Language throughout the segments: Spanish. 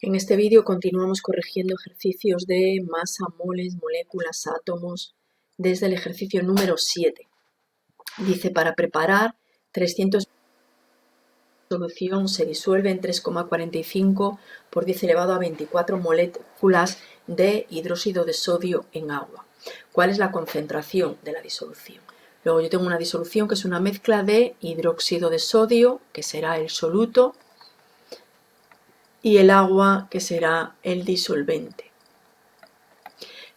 En este vídeo continuamos corrigiendo ejercicios de masa, moles, moléculas, átomos, desde el ejercicio número 7. Dice, para preparar 300 solución se disuelve en 3,45 por 10 elevado a 24 moléculas de hidróxido de sodio en agua. ¿Cuál es la concentración de la disolución? Luego yo tengo una disolución que es una mezcla de hidróxido de sodio, que será el soluto, y el agua, que será el disolvente.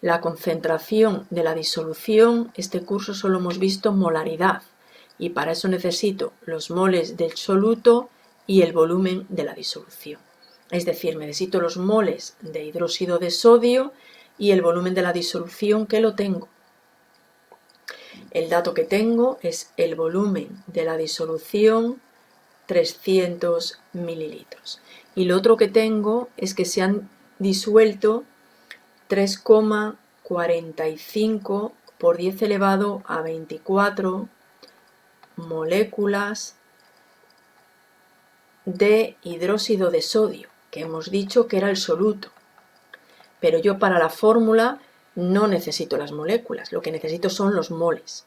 La concentración de la disolución, este curso solo hemos visto molaridad, y para eso necesito los moles del soluto y el volumen de la disolución. Es decir, necesito los moles de hidróxido de sodio y el volumen de la disolución, que lo tengo. El dato que tengo es el volumen de la disolución, 300 mililitros. Y lo otro que tengo es que se han disuelto 3,45 por 10 elevado a 24 moléculas de hidróxido de sodio, que hemos dicho que era el soluto. Pero yo para la fórmula no necesito las moléculas, lo que necesito son los moles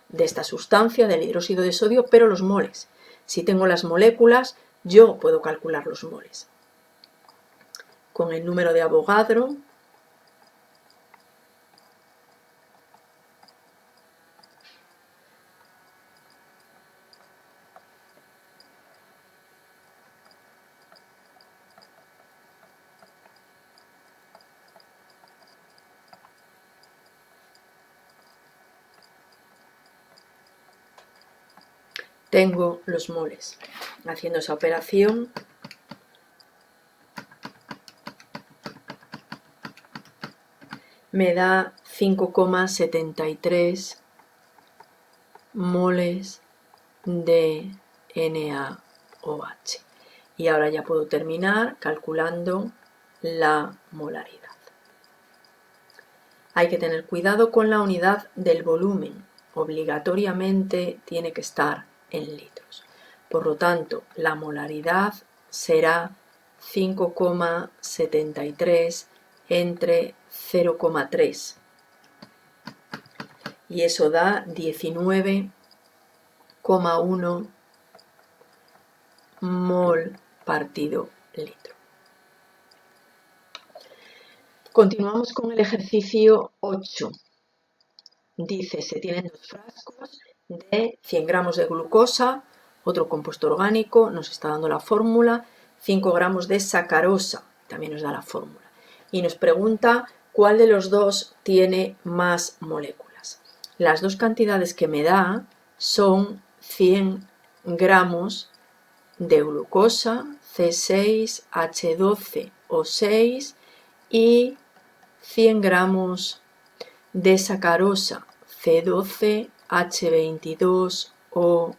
de esta sustancia, del hidróxido de sodio, pero los moles. Si tengo las moléculas, yo puedo calcular los moles. Con el número de Avogadro, tengo los moles. Haciendo esa operación, me da 5,73 moles de NaOH. Y ahora ya puedo terminar calculando la molaridad. Hay que tener cuidado con la unidad del volumen. Obligatoriamente tiene que estar en litros. Por lo tanto, la molaridad será 5,73 entre 0,3. Y eso da 19,1 mol partido litro. Continuamos con el ejercicio 8. Dice, se tienen dos frascos de 100 gramos de glucosa, otro compuesto orgánico, nos está dando la fórmula, 5 gramos de sacarosa, también nos da la fórmula. Y nos pregunta cuál de los dos tiene más moléculas. Las dos cantidades que me da son 100 gramos de glucosa, C6H12O6, y 100 gramos de sacarosa, C12H22O11.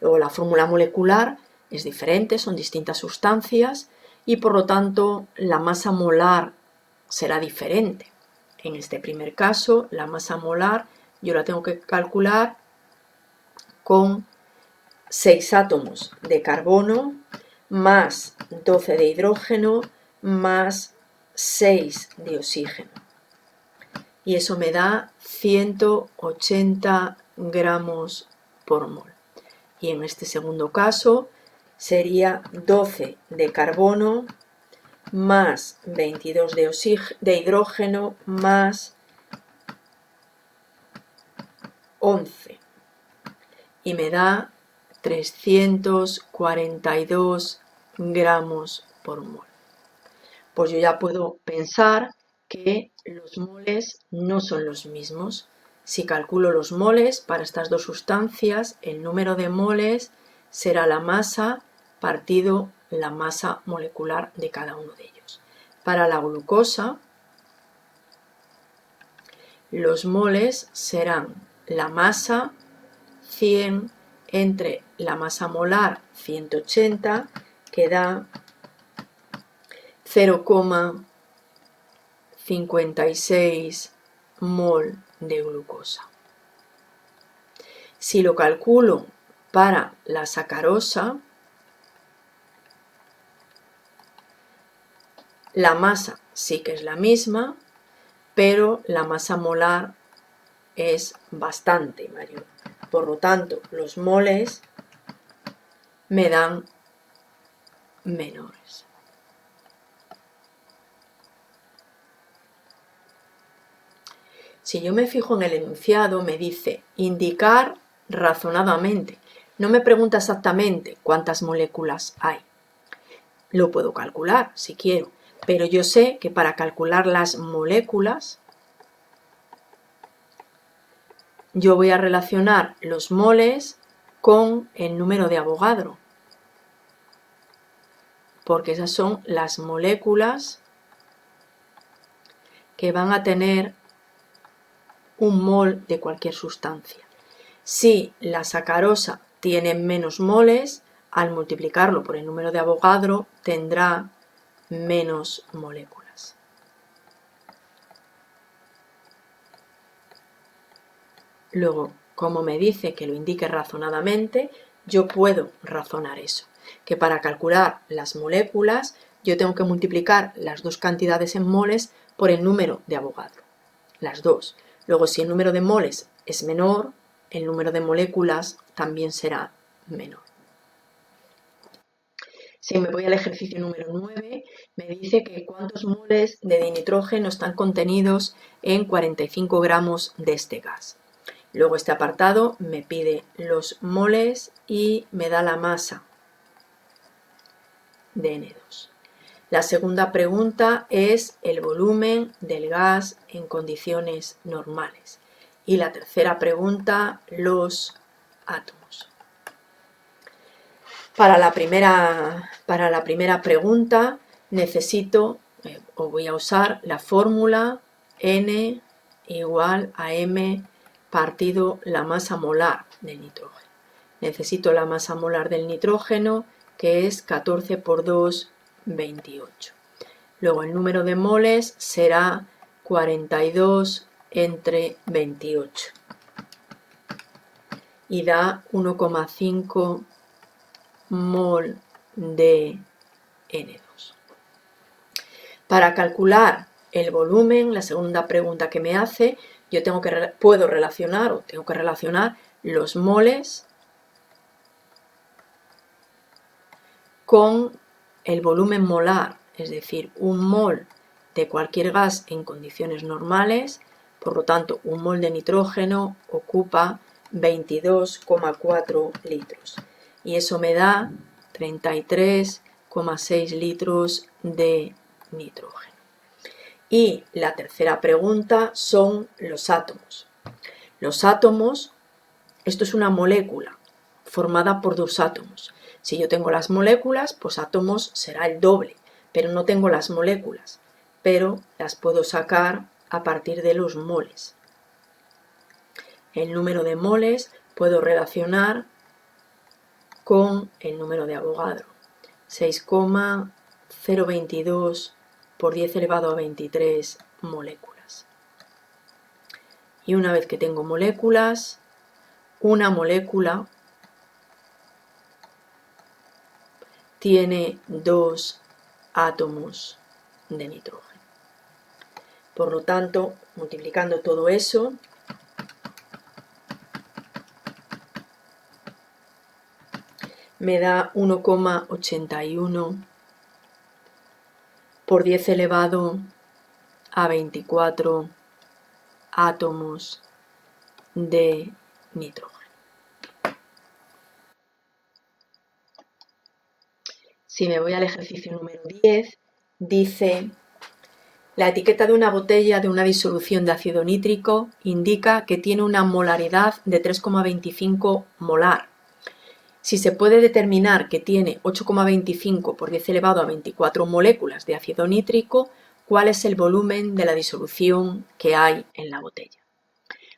Luego la fórmula molecular es diferente, son distintas sustancias y por lo tanto la masa molar será diferente. En este primer caso, la masa molar yo la tengo que calcular con 6 átomos de carbono más 12 de hidrógeno más 6 de oxígeno. Y eso me da 180 gramos por mol. Y en este segundo caso sería 12 de carbono más 22 de hidrógeno más 11. Y me da 342 gramos por mol. Pues yo ya puedo pensar que los moles no son los mismos. Si calculo los moles para estas dos sustancias, el número de moles será la masa partido la masa molecular de cada uno de ellos. Para la glucosa, los moles serán la masa 100 entre la masa molar 180, que da 0,56 mol de glucosa. Si lo calculo para la sacarosa, La masa sí que es la misma, pero la masa molar es bastante mayor. Por lo tanto, los moles me dan menores. Si yo me fijo en el enunciado, me dice indicar razonadamente. No me pregunta exactamente cuántas moléculas hay. Lo puedo calcular si quiero, pero yo sé que para calcular las moléculas yo voy a relacionar los moles con el número de Avogadro, porque esas son las moléculas que van a tener un mol de cualquier sustancia. Si la sacarosa tiene menos moles, al multiplicarlo por el número de Avogadro tendrá menos moléculas. Luego, como me dice que lo indique razonadamente, yo puedo razonar eso, que para calcular las moléculas yo tengo que multiplicar las dos cantidades en moles por el número de Avogadro, las dos. Luego, si el número de moles es menor, el número de moléculas también será menor. Si me voy al ejercicio número 9, me dice que cuántos moles de dinitrógeno están contenidos en 45 gramos de este gas. Luego este apartado me pide los moles y me da la masa de N2. La segunda pregunta es el volumen del gas en condiciones normales. Y la tercera pregunta, los átomos. Para la primera pregunta necesito o voy a usar la fórmula N igual a M partido la masa molar del nitrógeno. Necesito la masa molar del nitrógeno, que es 14 por 2, 28. Luego el número de moles será 42 entre 28 y da 1,5 mol de N2. Para calcular el volumen, la segunda pregunta que me hace, yo puedo relacionar los moles con el volumen molar, es decir, un mol de cualquier gas en condiciones normales, por lo tanto un mol de nitrógeno ocupa 22,4 litros y eso me da 33,6 litros de nitrógeno. Y la tercera pregunta son los átomos. Los átomos, esto es una molécula formada por dos átomos. Si yo tengo las moléculas, pues átomos será el doble, pero no tengo las moléculas, pero las puedo sacar a partir de los moles. El número de moles puedo relacionar con el número de Avogadro, 6,022 por 10 elevado a 23 moléculas. Y una vez que tengo moléculas, una molécula tiene 2 átomos de nitrógeno. Por lo tanto, multiplicando todo eso, me da 1,81 por 10 elevado a 24 átomos de nitrógeno. Si me voy al ejercicio número 10, dice: la etiqueta de una botella de una disolución de ácido nítrico indica que tiene una molaridad de 3,25 molar. Si se puede determinar que tiene 8,25 por 10 elevado a 24 moléculas de ácido nítrico, ¿cuál es el volumen de la disolución que hay en la botella?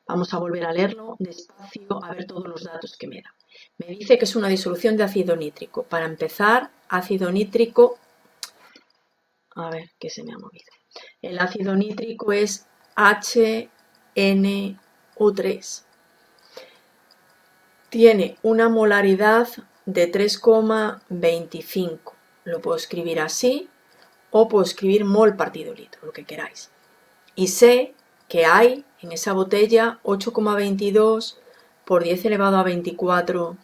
Vamos a volver a leerlo despacio a ver todos los datos que me da. Me dice que es una disolución de ácido nítrico. Para empezar, ácido nítrico, a ver qué se me ha movido. El ácido nítrico es HNO3. Tiene una molaridad de 3,25. Lo puedo escribir así o puedo escribir mol partido litro, lo que queráis. Y sé que hay en esa botella 8,22 por 10 elevado a 24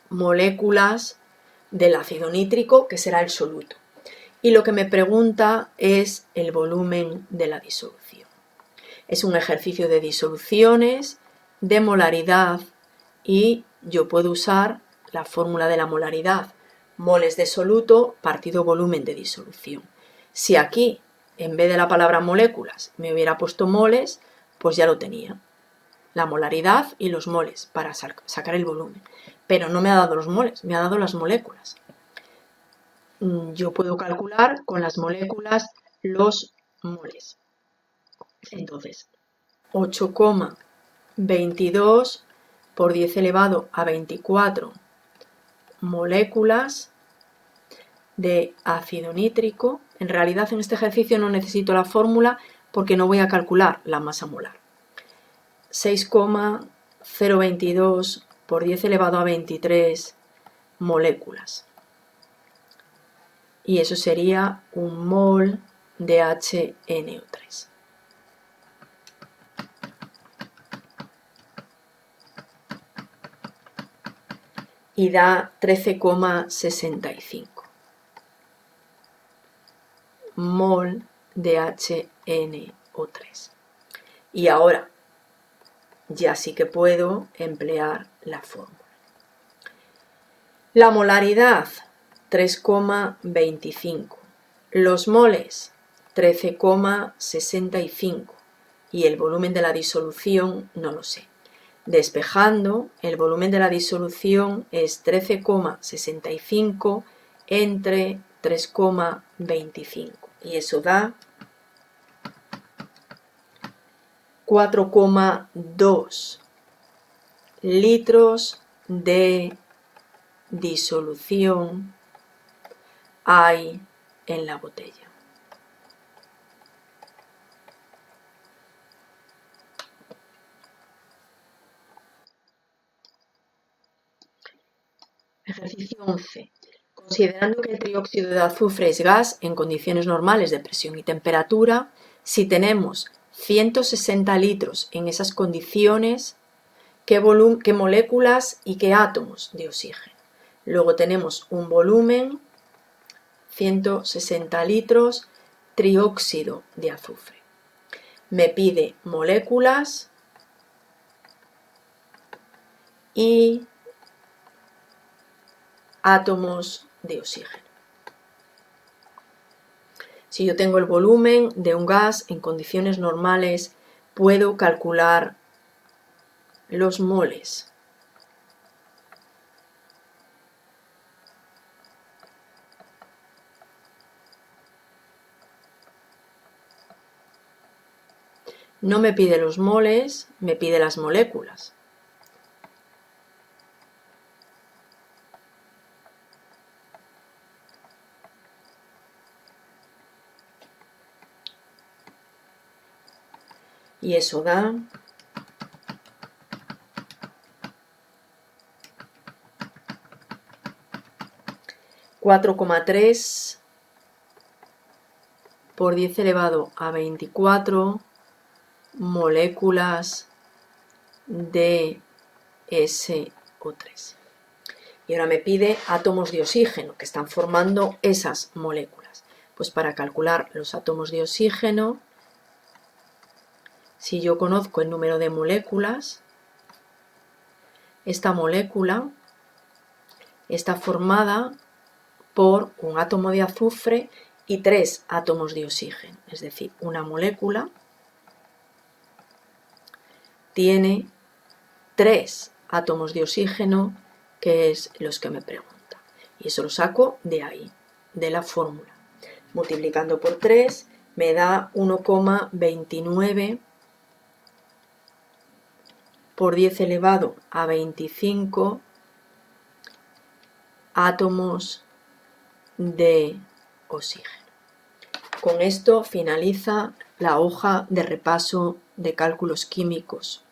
moléculas del ácido nítrico, que será el soluto. Y lo que me pregunta es el volumen de la disolución. Es un ejercicio de disoluciones, de molaridad, y yo puedo usar la fórmula de la molaridad, moles de soluto partido volumen de disolución. Si aquí, en vez de la palabra moléculas, me hubiera puesto moles, pues ya lo tenía. La molaridad y los moles para sacar el volumen. Pero no me ha dado los moles, me ha dado las moléculas. Yo puedo calcular con las moléculas los moles. Entonces, 8,22 por 10 elevado a 24 moléculas de ácido nítrico. En realidad en este ejercicio no necesito la fórmula porque no voy a calcular la masa molar. 6,022 por 10 elevado a 23 moléculas. Y eso sería un mol de HNO3. Y da 13,65 mol de HNO3. Y ahora ya sí que puedo emplear la fórmula. La molaridad, 3,25. Los moles, 13,65. Y el volumen de la disolución no lo sé. Despejando, el volumen de la disolución es 13,65 entre 3,25. Y eso da 4,2 litros de disolución hay en la botella. Ejercicio 11. Considerando que el trióxido de azufre es gas en condiciones normales de presión y temperatura, si tenemos 160 litros en esas condiciones, ¿qué moléculas y qué átomos de oxígeno? Luego tenemos un volumen, 160 litros, trióxido de azufre. Me pide moléculas y átomos de oxígeno. Si yo tengo el volumen de un gas en condiciones normales, puedo calcular los moles. No me pide los moles, me pide las moléculas. Y eso da 4,3 por 10 elevado a 24 moléculas de SO3. Y ahora me pide átomos de oxígeno que están formando esas moléculas. Pues para calcular los átomos de oxígeno, si yo conozco el número de moléculas, esta molécula está formada por un átomo de azufre y 3 átomos de oxígeno. Es decir, una molécula tiene 3 átomos de oxígeno, que es los que me pregunta. Y eso lo saco de ahí, de la fórmula. Multiplicando por 3 me da 1,29 por 10 elevado a 25 átomos de oxígeno. Con esto finaliza la hoja de repaso de cálculos químicos.